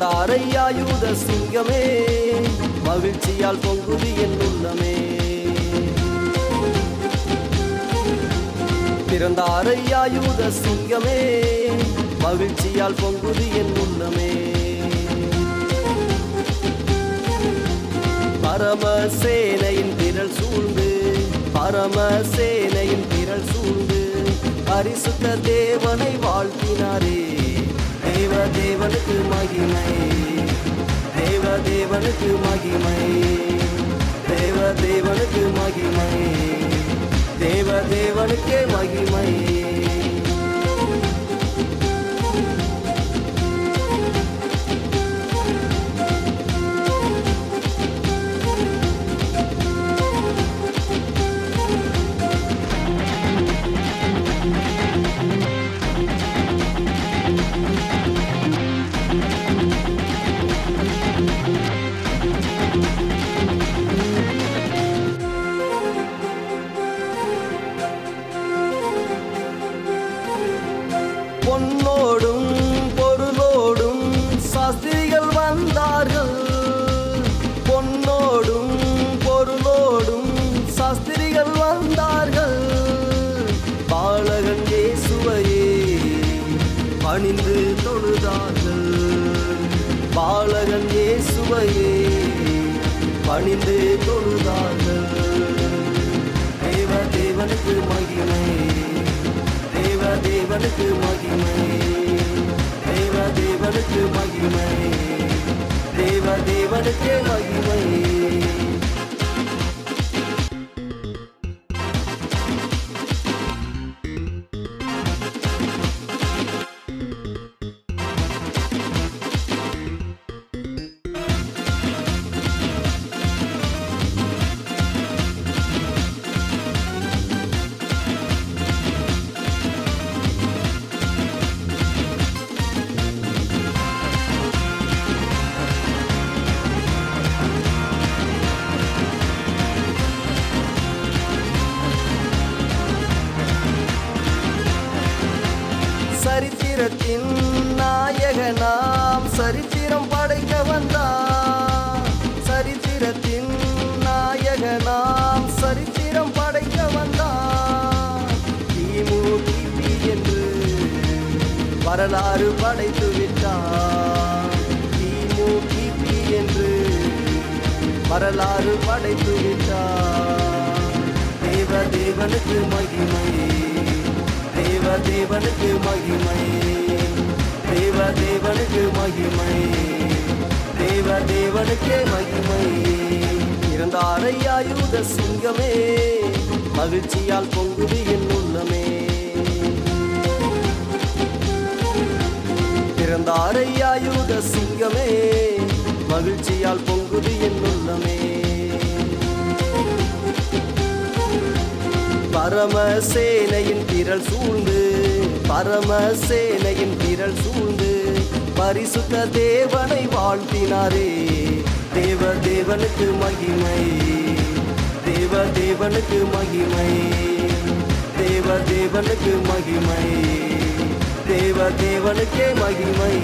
பிறந்தாரையா யூத சிங்கமே, மகிழ்ச்சியால் பொங்குது என் உள்ளமே. பிறந்தாரையா யூத சிங்கமே, மகிழ்ச்சியால் பொங்குது என் உள்ளமே. பரமசேனையின் திரள் சூழ்ந்து, பரமசேனையின் திரள் சூழ்ந்து பரிசுத்த தேவனை வாழ்த்தினாரே. தேவ தேவனுக்கு மகிமை, தேவ தேவனுக்கு மகிமை, தேவ தேவனுக்கு மகிமை, தேவ தேவனுக்கே மகிமை. பொன்னோடும் பொருளோடும் சாஸ்திரிகள் வந்தார்கள், பொன்னோடும் பொருளோடும் சாஸ்திரிகள் வந்தார்கள். பாலகன் இயேசுவையே பணிந்து தொழுதார்கள், பாலகன் இயேசுவையே பணிந்து தொழுதார்கள். தேவ தேவனுக்கு மகிமை, தேவ தேவனுக்கு மகிமை, தேவ தேவனுக்கு மகிமை, தேவ தேவனுக்கே மகிமை. சரித்திரத்தின் நாயகனாம் சரித்திரம் படைக்க வந்தார், சரித்திரத்தின் நாயகனாம் சரித்திரம் படைக்க வந்தார். கிமு கிபி என்று வரலாறு படைத்து விட்டார், கிமு கிபி என்று வரலாறு படைத்து விட்டார். தேவ தேவனுக்கு மகிமை, தேவ தேவனுக்கு மகிமை, தேவ தேவனுக்கு மகிமை, தேவ தேவனுக்கே மகிமை. பிறந்தாரையா யூத சிங்கமே, மகிழ்ச்சியால் பொங்குது என் உள்ளமே. பிறந்தாரையா யூத சிங்கமே, மகிழ்ச்சியால் பொங்குது என் உள்ளமே. பரமசேனையின் திரள் சூழ்ந்து, பரமசேனையின் திரள் சூழ்ந்து பரிசுத்த தேவனை வாழ்த்தினாரே. தேவ தேவனுக்கு மகிமை, தேவ தேவனுக்கு மகிமை, தேவ தேவனுக்கு மகிமை, தேவ தேவனுக்கே மகிமை.